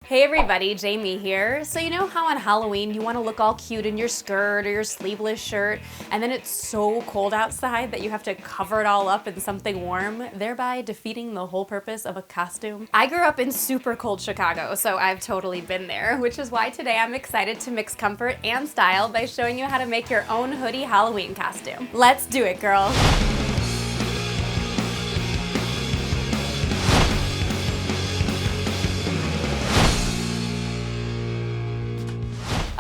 Hey everybody, Jamie here. So you know how on Halloween you want to look all cute in your skirt or your sleeveless shirt, and then it's so cold outside that you have to cover it all up in something warm, thereby defeating the whole purpose of a costume? I grew up in super cold Chicago, so I've totally been there, which is why today I'm excited to mix comfort and style by showing you how to make your own hoodie Halloween costume. Let's do it, girl.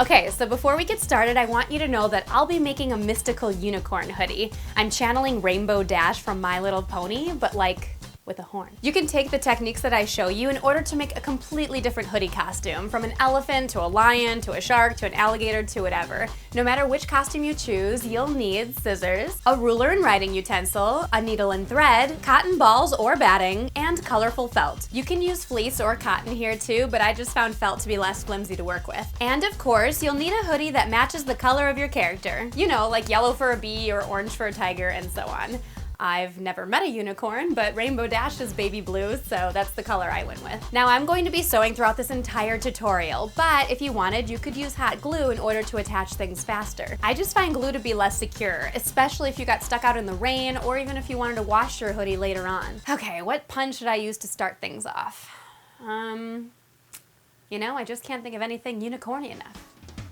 Okay, so before we get started, I want you to know that I'll be making a mystical unicorn hoodie. I'm channeling Rainbow Dash from My Little Pony, but like, with a horn. You can take the techniques that I show you in order to make a completely different hoodie costume, from an elephant to a lion to a shark to an alligator to whatever. No matter which costume you choose, you'll need scissors, a ruler and writing utensil, a needle and thread, cotton balls or batting, and colorful felt. You can use fleece or cotton here too, but I just found felt to be less flimsy to work with. And of course, you'll need a hoodie that matches the color of your character. You know, like yellow for a bee or orange for a tiger and so on. I've never met a unicorn, but Rainbow Dash is baby blue, so that's the color I went with. Now I'm going to be sewing throughout this entire tutorial, but if you wanted, you could use hot glue in order to attach things faster. I just find glue to be less secure, especially if you got stuck out in the rain or even if you wanted to wash your hoodie later on. Okay, what pun should I use to start things off? You know, I just can't think of anything unicorny enough.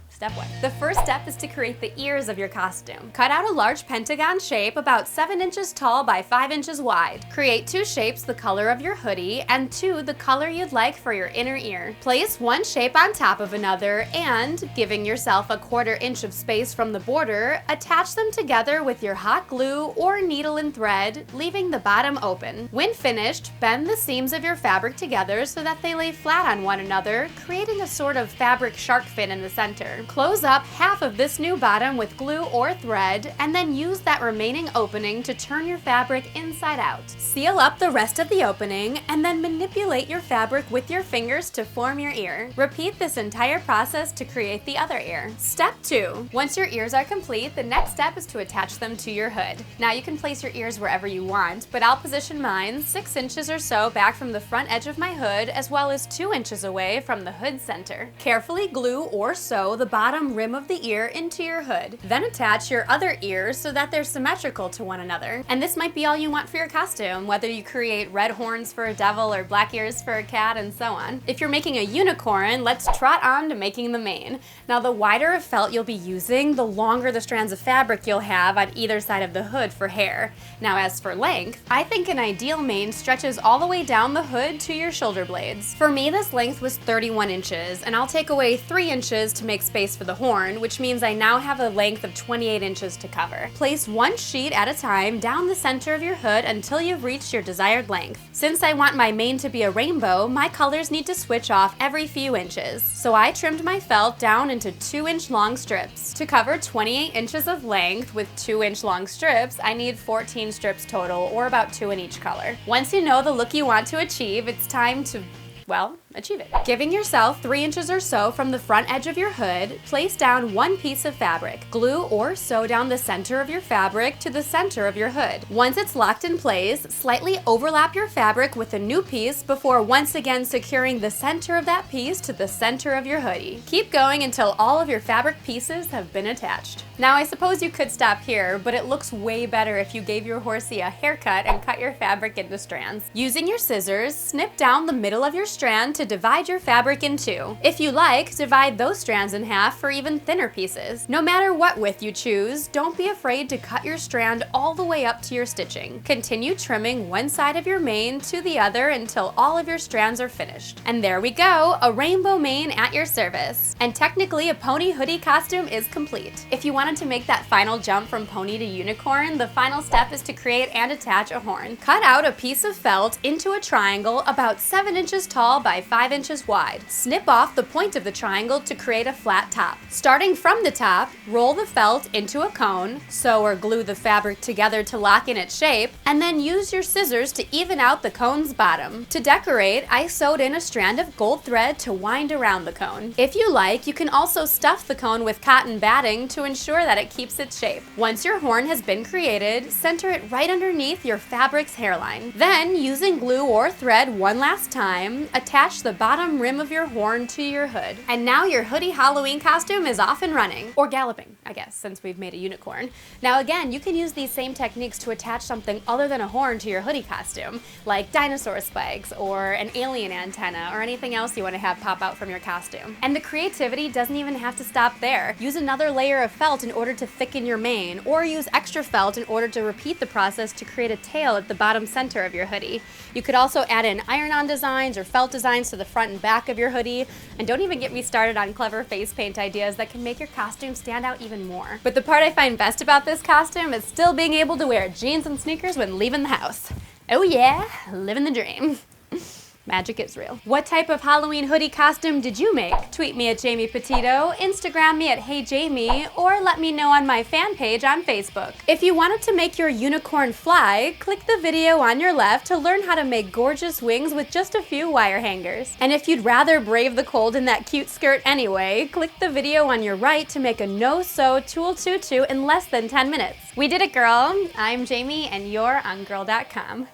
Step 1. The first step is to create the ears of your costume. Cut out a large pentagon shape about 7 inches tall by 5 inches wide. Create 2 shapes the color of your hoodie and 2 the color you'd like for your inner ear. Place one shape on top of another and, giving yourself a 1/4 inch of space from the border, attach them together with your hot glue or needle and thread, leaving the bottom open. When finished, bend the seams of your fabric together so that they lay flat on one another, creating a sort of fabric shark fin in the center. Close up half of this new bottom with glue or thread, and then use that remaining opening to turn your fabric inside out. Seal up the rest of the opening, and then manipulate your fabric with your fingers to form your ear. Repeat this entire process to create the other ear. Step 2. Once your ears are complete, the next step is to attach them to your hood. Now you can place your ears wherever you want, but I'll position mine 6 inches or so back from the front edge of my hood, as well as 2 inches away from the hood center. Carefully glue or sew the bottom rim of the ear into your hood. Then attach your other ears so that they're symmetrical to one another. And this might be all you want for your costume, whether you create red horns for a devil or black ears for a cat and so on. If you're making a unicorn, let's trot on to making the mane. Now the wider of felt you'll be using, the longer the strands of fabric you'll have on either side of the hood for hair. Now as for length, I think an ideal mane stretches all the way down the hood to your shoulder blades. For me, this length was 31 inches, and I'll take away 3 inches to make space for the horn, which means I now have a length of 28 inches to cover. Place one sheet at a time down the center of your hood until you've reached your desired length. Since I want my mane to be a rainbow, my colors need to switch off every few inches. So I trimmed my felt down into 2-inch long strips. To cover 28 inches of length with 2-inch long strips, I need 14 strips total, or about 2 in each color. Once you know the look you want to achieve, it's time to, well, achieve it. Giving yourself 3 inches or so from the front edge of your hood, place down one piece of fabric. Glue or sew down the center of your fabric to the center of your hood. Once it's locked in place, slightly overlap your fabric with a new piece before once again securing the center of that piece to the center of your hoodie. Keep going until all of your fabric pieces have been attached. Now I suppose you could stop here, but it looks way better if you gave your horsey a haircut and cut your fabric into strands. Using your scissors, snip down the middle of your strand to divide your fabric in 2. If you like, divide those strands in half for even thinner pieces. No matter what width you choose, don't be afraid to cut your strand all the way up to your stitching. Continue trimming one side of your mane to the other until all of your strands are finished. And there we go, a rainbow mane at your service. And technically a pony hoodie costume is complete. If you wanted to make that final jump from pony to unicorn, the final step is to create and attach a horn. Cut out a piece of felt into a triangle about 7 inches tall by 5 inches wide. Snip off the point of the triangle to create a flat top. Starting from the top, roll the felt into a cone, sew or glue the fabric together to lock in its shape, and then use your scissors to even out the cone's bottom. To decorate, I sewed in a strand of gold thread to wind around the cone. If you like, you can also stuff the cone with cotton batting to ensure that it keeps its shape. Once your horn has been created, center it right underneath your fabric's hairline. Then, using glue or thread one last time, attach attach the bottom rim of your horn to your hood. And now your hoodie Halloween costume is off and running. Or galloping, I guess, since we've made a unicorn. Now again, you can use these same techniques to attach something other than a horn to your hoodie costume, like dinosaur spikes or an alien antenna or anything else you want to have pop out from your costume. And the creativity doesn't even have to stop there. Use another layer of felt in order to thicken your mane, or use extra felt in order to repeat the process to create a tail at the bottom center of your hoodie. You could also add in iron-on designs or felt designs to the front and back of your hoodie, and don't even get me started on clever face paint ideas that can make your costume stand out even more. But the part I find best about this costume is still being able to wear jeans and sneakers when leaving the house. Oh yeah, living the dream. Magic is real. What type of Halloween hoodie costume did you make? Tweet me at Jamie Petito, Instagram me at HeyJamie, or let me know on my fan page on Facebook. If you wanted to make your unicorn fly, click the video on your left to learn how to make gorgeous wings with just a few wire hangers. And if you'd rather brave the cold in that cute skirt anyway, click the video on your right to make a no-sew tulle tutu in less than 10 minutes. We did it, girl. I'm Jamie, and you're on Gurl.com.